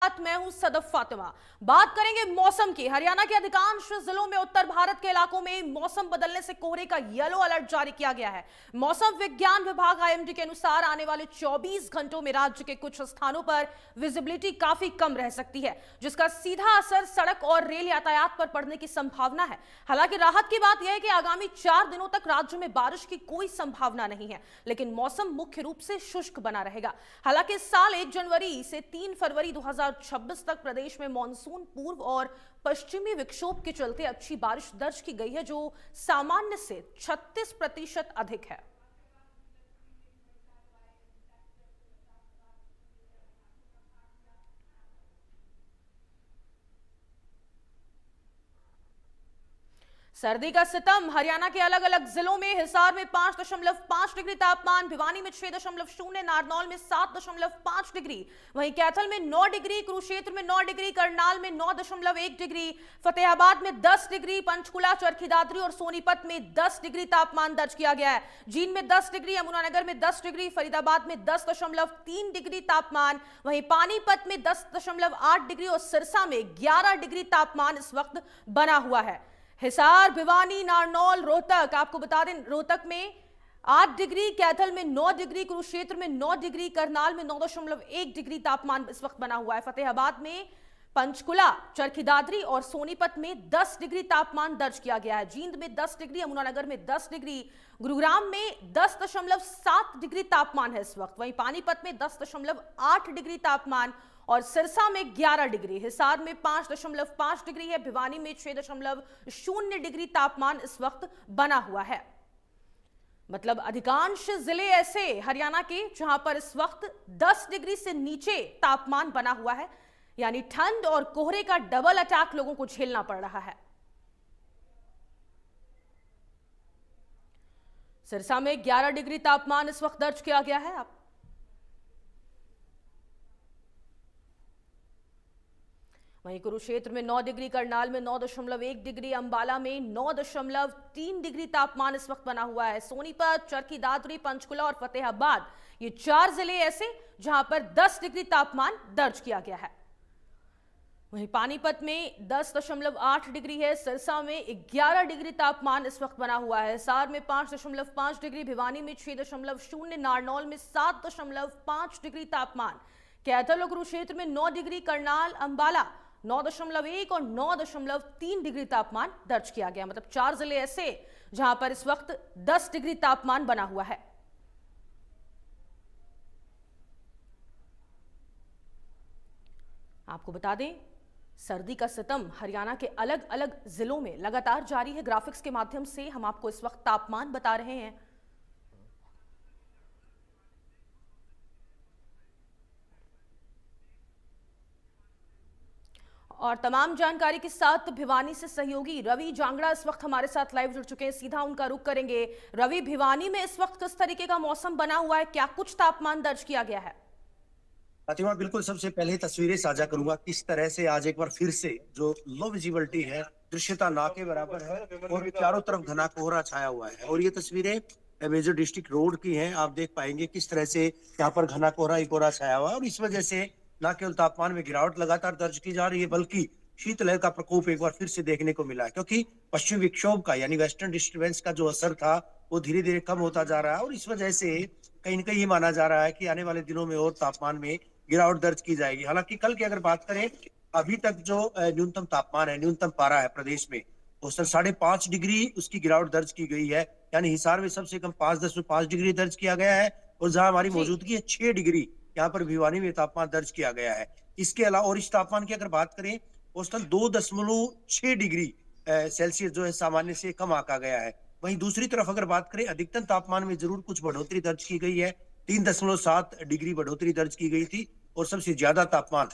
साथ मैं हूं सदफ फातिमा। बात करेंगे मौसम की। हरियाणा के अधिकांश जिलों में उत्तर भारत के इलाकों में मौसम बदलने से कोहरे का येलो अलर्ट जारी किया गया है। मौसम विज्ञान विभाग आईएमडी के अनुसार आने वाले 24 घंटों में राज्य के कुछ स्थानों पर विजिबिलिटी काफी कम रह सकती है, जिसका सीधा असर सड़क और रेल यातायात पर पड़ने की संभावना है। हालांकि राहत की बात यह है कि आगामी 4 दिनों तक राज्य में बारिश की कोई संभावना नहीं है, लेकिन मौसम मुख्य रूप से शुष्क बना रहेगा। हालांकि इस साल 1 जनवरी से 3 फरवरी 2026 तक प्रदेश में मानसून पूर्व और पश्चिमी विक्षोभ के चलते अच्छी बारिश दर्ज की गई है, जो सामान्य से 36% अधिक है। सर्दी का सितम। हरियाणा के अलग अलग जिलों में हिसार में 5.5 डिग्री तापमान, भिवानी में 6.0, नारनौल में 7.5 डिग्री, वहीं कैथल में 9 डिग्री, कुरुक्षेत्र में 9 डिग्री, करनाल में 9.1 डिग्री, फतेहाबाद में 10 डिग्री, पंचकुला, चरखी दादरी और सोनीपत में 10 डिग्री तापमान दर्ज किया गया है। जींद में 10 डिग्री, यमुनानगर में 10 डिग्री, फरीदाबाद में 10.3 डिग्री तापमान, वहीं पानीपत में 10.8 डिग्री और सिरसा में 11 डिग्री तापमान इस वक्त बना हुआ है। हिसार, भिवानी, नारनौल, रोहतक, आपको बता दें रोहतक में 8 डिग्री, कैथल में 9 डिग्री, कुरुक्षेत्र में 9 डिग्री, करनाल में 9.1 डिग्री तापमान इस वक्त बना हुआ है। फतेहाबाद में, पंचकुला, चरखी दादरी और सोनीपत में 10 डिग्री तापमान दर्ज किया गया है। जींद में 10 डिग्री, यमुनानगर में 10 डिग्री, गुरुग्राम में 10.7 डिग्री तापमान है इस वक्त, वहीं पानीपत में 10.8 डिग्री तापमान और सिरसा में 11 डिग्री, हिसार में 5.5 डिग्री है, भिवानी में 6.0 डिग्री तापमान इस वक्त बना हुआ है। मतलब अधिकांश जिले ऐसे हरियाणा के जहां पर इस वक्त 10 डिग्री से नीचे तापमान बना हुआ है, यानी ठंड और कोहरे का डबल अटैक लोगों को झेलना पड़ रहा है। सिरसा में 11 डिग्री तापमान इस वक्त दर्ज किया गया है। वहीं कुरुक्षेत्र में 9 डिग्री, करनाल में 9.1 डिग्री, अंबाला में 9.3 डिग्री तापमान इस वक्त बना हुआ है। सोनीपत, चरखी दादरी, पंचकुला और फतेहाबाद, ये 4 जिले ऐसे जहां पर 10 डिग्री तापमान दर्ज किया गया है। वहीं पानीपत में 10.8 डिग्री है, सिरसा में 11 डिग्री तापमान इस वक्त बना हुआ है। हिसार में 5.5 डिग्री, भिवानी में 6.0, नारनौल में 7.5 डिग्री तापमान, कैथल और कुरुक्षेत्र में 9 डिग्री, करनाल, अंबाला 9.1 और 9.3 डिग्री तापमान दर्ज किया गया। मतलब 4 जिले ऐसे जहां पर इस वक्त 10 डिग्री तापमान बना हुआ है। आपको बता दें, सर्दी का सितम हरियाणा के अलग अलग जिलों में लगातार जारी है। ग्राफिक्स के माध्यम से हम आपको इस वक्त तापमान बता रहे हैं। और तमाम जानकारी के साथ भिवानी से सहयोगी रवि जांगड़ा इस वक्त हमारे साथ लाइव जुड़ चुके हैं। सीधा उनका रुख करेंगे। रवि, भिवानी में इस वक्त किस तरीके का मौसम बना हुआ है, क्या कुछ तापमान दर्ज किया गया है? फातिमा, बिल्कुल सबसे पहले तस्वीरें साझा करूंगा किस तरह से आज एक बार फिर से जो लो विजिबिलिटी है, दृश्यता ना के बराबर है और चारों तरफ घना कोहरा छाया हुआ है। और ये तस्वीरें मेजर डिस्ट्रिक्ट रोड की हैं। आप देख पाएंगे किस तरह से यहाँ पर घना कोहरा ही कोहरा छाया हुआ है और इस वजह से न केवल तापमान में गिरावट लगातार दर्ज की जा रही है, बल्कि शीतलहर का प्रकोप एक बार फिर से देखने को मिला है, क्योंकि पश्चिमी विक्षोभ का यानी वेस्टर्न डिस्टर्बेंस का जो असर था वो धीरे धीरे कम होता जा रहा है और इस वजह से कहीं न कहीं ये माना जा रहा है कि आने वाले दिनों में और तापमान में गिरावट दर्ज की जाएगी। हालांकि कल की अगर बात करें, अभी तक जो न्यूनतम तापमान है, न्यूनतम पारा है प्रदेश में, औसतन 5.5 डिग्री उसकी गिरावट दर्ज की गई है। यानी हिसार में सबसे कम 5.5 डिग्री दर्ज किया गया है और जहां हमारी मौजूदगी है 6 डिग्री, यहाँ पर भिवानी में तापमान दर्ज किया गया है। इसके अलावा और इस तापमान की अगर बात करें, औसतन 2.6 डिग्री सेल्सियस जो है सामान्य से कम आंका गया है। वहीं दूसरी तरफ अगर बात करें, अधिकतम तापमान में जरूर कुछ बढ़ोतरी दर्ज की गई है। 3.7 डिग्री बढ़ोतरी दर्ज की गई थी और सबसे ज्यादा तापमान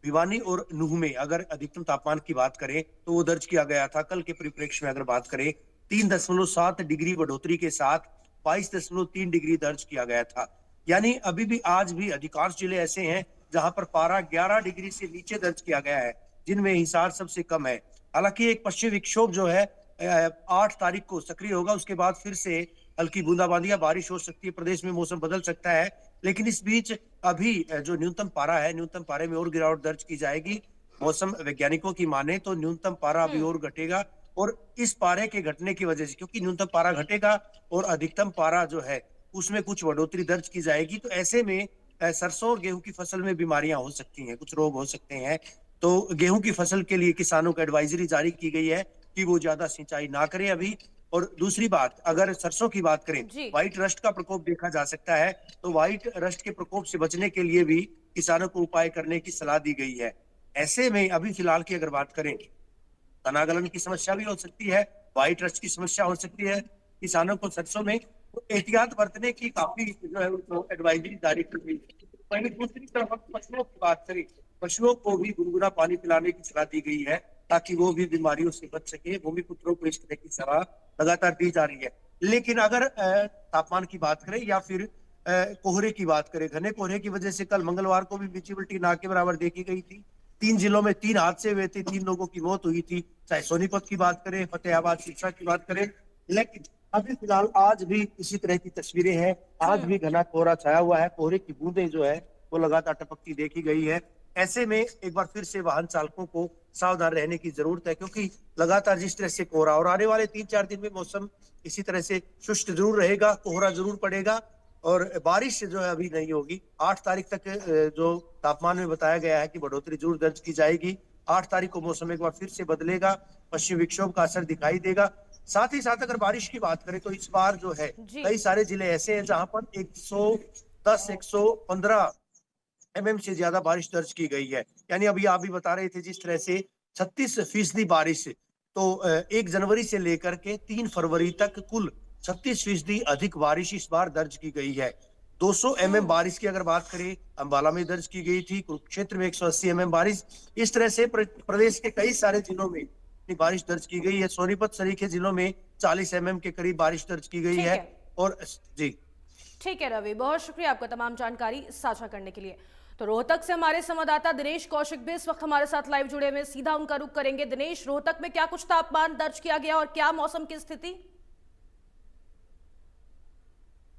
भिवानी और नूह में अगर अधिकतम तापमान की बात करें तो वो दर्ज किया गया था। कल के परिप्रेक्ष्य में अगर बात करें, 3.7 डिग्री बढ़ोतरी के साथ 22.3 डिग्री दर्ज किया गया था। यानी अभी भी आज भी अधिकांश जिले ऐसे हैं जहां पर पारा 11 डिग्री से नीचे दर्ज किया गया है, जिनमें हिसार सबसे कम है। हालांकि एक पश्चिमी विक्षोभ जो है 8 तारीख को सक्रिय होगा, उसके बाद फिर से हल्की बूंदाबांदी या बारिश हो सकती है, प्रदेश में मौसम बदल सकता है। लेकिन इस बीच अभी जो न्यूनतम पारा है, न्यूनतम पारे में और गिरावट दर्ज की जाएगी। मौसम वैज्ञानिकों की माने तो न्यूनतम पारा अभी हम्म। और घटेगा, और इस पारे के घटने की वजह से, क्योंकि न्यूनतम पारा घटेगा और अधिकतम पारा जो है उसमें कुछ बढ़ोतरी दर्ज की जाएगी, तो ऐसे में सरसों और गेहूं की फसल में बीमारियां हो सकती हैं, कुछ रोग हो सकते हैं। तो गेहूं की फसल के लिए किसानों को एडवाइजरी जारी की गई है कि वो ज्यादा सिंचाई ना करें अभी। और दूसरी बात, अगर सरसों की बात करें, जी। व्हाइट रस्ट का प्रकोप देखा जा सकता है, तो व्हाइट रस्ट के प्रकोप से बचने के लिए भी किसानों को उपाय करने की सलाह दी गई है। ऐसे में अभी फिलहाल की अगर बात करें, तनागलन की समस्या भी हो सकती है, व्हाइट रस्ट की समस्या हो सकती है। किसानों को सरसों में तो एहतियात बरतने की काफी जो है उनको एडवाइजरी जारी की गई है। वहीं दूसरी तरफ हम पशुओं की बात करें, पशुओं को भी गुनगुना पानी पिलाने की सलाह दी गई है, ताकि वो भी बीमारियों से बच सके। भूमिपुत्रों को इस तरह की सलाह लगातार दी जा रही है। लेकिन अगर तापमान की बात करें या फिर कोहरे की बात करें, घने कोहरे की वजह से कल मंगलवार को भी विजिबिलिटी ना के बराबर देखी गई थी। 3 जिलों में 3 हादसे हुए थे, 3 लोगों की मौत हुई थी, चाहे सोनीपत की बात करें, फतेहाबाद, सिरसा की बात करें। लेकिन अभी फिलहाल आज भी इसी तरह की तस्वीरें हैं। आज हम्म। भी घना कोहरा छाया हुआ है, कोहरे की बूंदें जो है वो लगातार टपकती देखी गई है। ऐसे में एक बार फिर से वाहन चालकों को सावधान रहने की जरूरत है, क्योंकि लगातार जिस तरह से कोहरा, और आने वाले 3-4 दिन में मौसम इसी तरह से शुष्क जरूर रहेगा, कोहरा जरूर पड़ेगा और बारिश जो है अभी नहीं होगी। 8 तारीख तक जो तापमान में बताया गया है कि बढ़ोतरी जरूर दर्ज की जाएगी। 8 तारीख को मौसम एक बार फिर से बदलेगा, पश्चिमी विक्षोभ का असर दिखाई देगा। साथ ही साथ अगर बारिश की बात करें, तो इस बार जो है जी। कई सारे जिले ऐसे हैं जहां पर 110 115 एमएम से ज्यादा बारिश दर्ज की गई है। यानी अभी आप भी बता रहे थे जिस तरह से 36% बारिश, तो 1 जनवरी से लेकर के 3 फरवरी तक कुल 36% अधिक बारिश इस बार दर्ज की गई है। 200 एमएम हम्म। बारिश की अगर बात करें, अंबाला में दर्ज की गई थी, कुरुक्षेत्र में 180 एमएम बारिश। इस तरह से प्रदेश के कई सारे जिलों में बारिश दर्ज की गई है। सोनीपत सरीखे जिलों में 40 एमएम के करीब बारिश दर्ज की गई ठीक है। है। और जी, ठीक है रवि, बहुत शुक्रिया आपका तमाम जानकारी साझा करने के लिए। तो रोहतक से हमारे संवाददाता दिनेश कौशिक भी इस वक्त हमारे साथ लाइव जुड़े हुए, सीधा उनका रुख करेंगे। दिनेश, रोहतक में क्या कुछ तापमान दर्ज किया गया और क्या मौसम की स्थिति?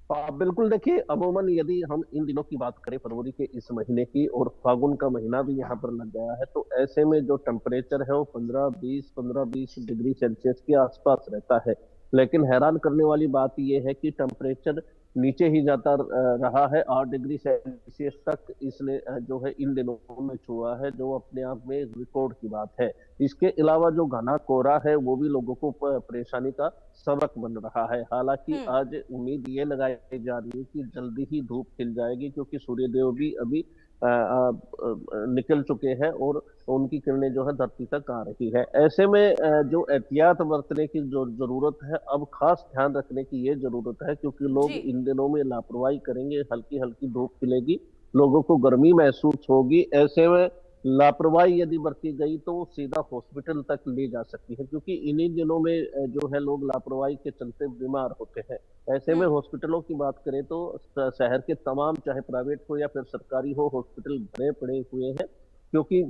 बिल्कुल देखिए, अमूमन यदि हम इन दिनों की बात करें, फरवरी के इस महीने की, और फागुन का महीना भी यहाँ पर लग गया है, तो ऐसे में जो टेम्परेचर है वो 15-20 डिग्री सेल्सियस के आसपास रहता है। लेकिन हैरान करने वाली बात यह है कि टेम्परेचर नीचे ही जाता रहा है। 8 डिग्री सेल्सियस तक इसने जो है इन दिनों में छुआ है, जो अपने आप में एक रिकॉर्ड की बात है। इसके अलावा जो घना कोहरा है वो भी लोगों को परेशानी का सबक बन रहा है। हालांकि हम्म। आज उम्मीद ये लगाई जा रही है कि जल्दी ही धूप खिल जाएगी, क्योंकि सूर्यदेव भी अभी निकल चुके हैं और उनकी किरणें जो है धरती तक आ रही है। ऐसे में जो एहतियात बरतने की जो जरूरत है, अब खास ध्यान रखने की ये जरूरत है, क्योंकि जी। लोग इन दिनों में लापरवाही करेंगे। हल्की हल्की धूप खिलेगी, लोगों को गर्मी महसूस होगी। ऐसे में लापरवाही यदि बरती गई तो वो सीधा हॉस्पिटल तक ले जा सकती है, क्योंकि इन्हीं दिनों में जो है लोग लापरवाही के चलते बीमार होते हैं। ऐसे में हम्म। हॉस्पिटलों की बात करें तो शहर के तमाम, चाहे प्राइवेट हो या फिर सरकारी हो, हॉस्पिटल भरे पड़े हुए हैं, क्योंकि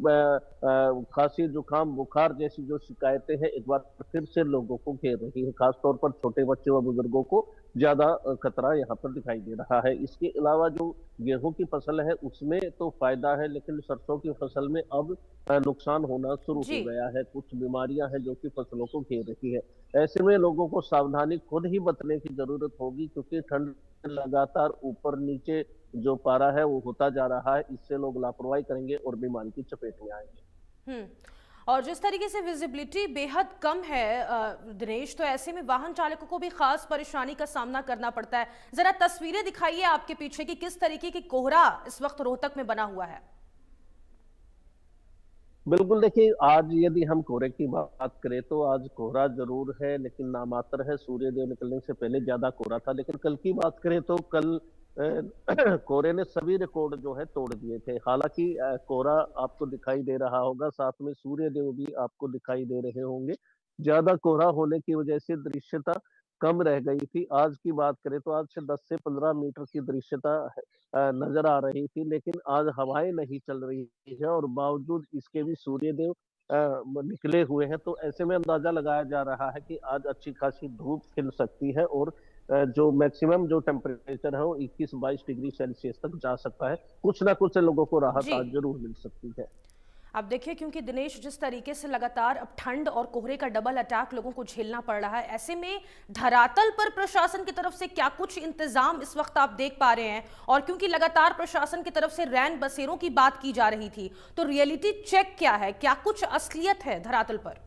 खांसी, जुकाम, बुखार जैसी जो शिकायतें हैं एक बार फिर से लोगों को घेर रही है। खासतौर पर छोटे बच्चे व बुजुर्गों को ज्यादा खतरा यहाँ पर दिखाई दे रहा है। इसके अलावा जो गेहूं की फसल है उसमें तो फायदा है, लेकिन सरसों की फसल में अब नुकसान होना शुरू जी। हो गया है। कुछ बीमारियां हैं जो कि फसलों को घेर रही है। ऐसे में लोगों को सावधानी खुद ही बरतने की जरूरत होगी, क्योंकि ठंड लगातार ऊपर नीचे जो पारा है वो होता जा रहा है। इससे लोग लापरवाही करेंगे और बीमारी की चपेट में आएंगे। हम्म। और जिस तरीके से विजिबिलिटी बेहद कम है दिनेश, तो ऐसे में वाहन चालकों को भी खास परेशानी का सामना करना पड़ता है। जरा तस्वीरें दिखाइए आपके पीछे की किस तरीके की कोहरा इस वक्त रोहतक में बना हुआ है। बिल्कुल देखिए, आज यदि हम कोहरे की बात करें तो आज कोहरा जरूर है, लेकिन नामात्र है। सूर्यदेव निकलने से पहले ज्यादा कोहरा था। लेकिन कल की बात करें तो कल कोहरे ने सभी रिकॉर्ड जो है तोड़ दिए थे। हालांकि कोहरा आपको दिखाई दे रहा होगा, साथ में सूर्यदेव भी आपको दिखाई दे रहे होंगे। ज्यादा कोहरा होने की वजह से दृश्यता कम रह गई थी। आज की बात करें तो आज से 10 से 15 मीटर की दृश्यता नजर आ रही थी, लेकिन आज हवाएं नहीं चल रही है और बावजूद इसके भी सूर्यदेव निकले हुए हैं। तो ऐसे में अंदाजा लगाया जा रहा है कि आज अच्छी खासी धूप खिल सकती है और जो मैक्सिमम जो टेम्परेचर है वो 21-22 डिग्री सेल्सियस तक जा सकता है। कुछ ना कुछ लोगों को राहत जी। आज जरूर मिल सकती है। अब देखिए, क्योंकि दिनेश, जिस तरीके से लगातार अब ठंड और कोहरे का डबल अटैक लोगों को झेलना पड़ रहा है, ऐसे में धरातल पर प्रशासन की तरफ से क्या कुछ इंतजाम इस वक्त आप देख पा रहे हैं? और क्योंकि लगातार प्रशासन की तरफ से रैन बसेरों की बात की जा रही थी, तो रियलिटी चेक क्या है? क्या कुछ असलियत है धरातल पर?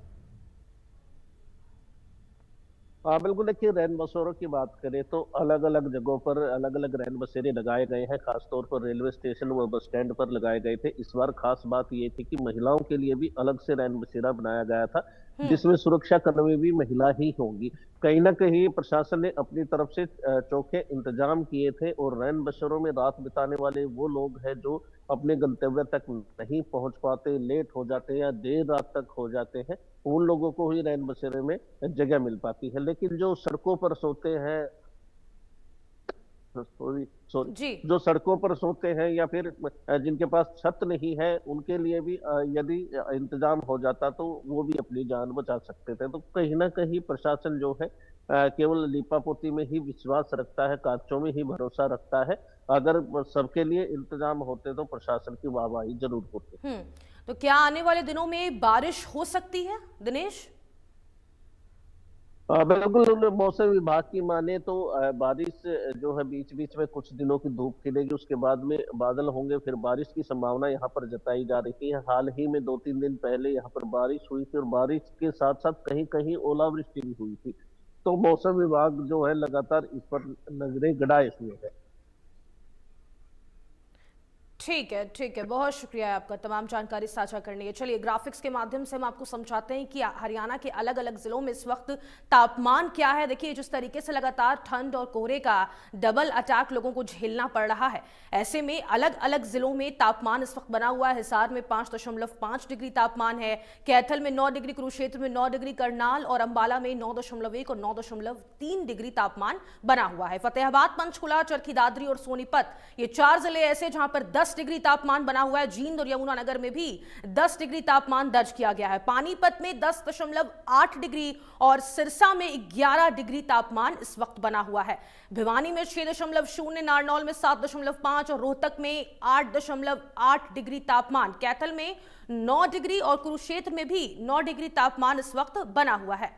हाँ बिल्कुल, देखिए रैन बसेरों की बात करें तो अलग अलग जगहों पर अलग अलग रैन बसेरे लगाए गए हैं। खासतौर पर रेलवे स्टेशन व बस स्टैंड पर लगाए गए थे। इस बार खास बात ये थी कि महिलाओं के लिए भी अलग से रैन बसेरा बनाया गया था, जिसमें सुरक्षा कर्मी भी महिला ही होंगी। कहीं ना कहीं प्रशासन ने अपनी तरफ से चोखे इंतजाम किए थे, और रैन बसेरों में रात बिताने वाले वो लोग हैं जो अपने गंतव्य तक नहीं पहुंच पाते, लेट हो जाते हैं या देर रात तक हो जाते हैं, उन लोगों को ही रैन बसेरे में जगह मिल पाती है। लेकिन जो सड़कों पर सोते हैं, सॉरी सॉरी जी। जो सड़कों पर सोते हैं या फिर जिनके पास छत नहीं है, उनके लिए भी यदि इंतजाम हो जाता तो वो भी अपनी जान बचा सकते थे। तो कहीं ना कहीं प्रशासन जो है केवल लीपापोती में ही विश्वास रखता है, कागजों में ही भरोसा रखता है। अगर सबके लिए इंतजाम होते तो प्रशासन की वाहवाही जरूर होती। तो क्या आने वाले दिनों में बारिश हो सकती है दिनेश? बिल्कुल, मौसम विभाग की माने तो बारिश जो है बीच बीच में कुछ दिनों की धूप खिलेगी, उसके बाद में बादल होंगे, फिर बारिश की संभावना यहाँ पर जताई जा रही है। हाल ही में 2-3 दिन पहले यहाँ पर बारिश हुई थी, और बारिश के साथ साथ कहीं कहीं ओलावृष्टि भी हुई थी। तो मौसम विभाग जो है लगातार इस पर नजरें गड़ाए हुए है। ठीक है, ठीक है, बहुत शुक्रिया आपका तमाम जानकारी साझा करने के। चलिए, ग्राफिक्स के माध्यम से हम आपको समझाते हैं कि हरियाणा के अलग अलग जिलों में इस वक्त तापमान क्या है। देखिए, जिस तरीके से लगातार ठंड और कोहरे का डबल अटैक लोगों को झेलना पड़ रहा है, ऐसे में अलग अलग जिलों में तापमान इस वक्त बना हुआ है। हिसार में 5.5 डिग्री तापमान है, कैथल में 9 डिग्री, कुरुक्षेत्र में 9 डिग्री, करनाल और अंबाला में 9.1 और 9.3 डिग्री तापमान बना हुआ है। फतेहाबाद, पंचकुला, चरखी दादरी और सोनीपत, ये 4 जिले ऐसे जहां पर 10 डिग्री तापमान बना हुआ है। जींद और यमुनानगर में भी 10 डिग्री तापमान दर्ज किया गया है। पानीपत में 10.8 डिग्री और सिरसा में 11 डिग्री तापमान इस वक्त बना हुआ है। भिवानी में 6.0, नारनौल में 7.5 और रोहतक में 8.8 डिग्री तापमान, कैथल में 9 डिग्री और कुरुक्षेत्र में भी 9 डिग्री तापमान इस वक्त बना हुआ है।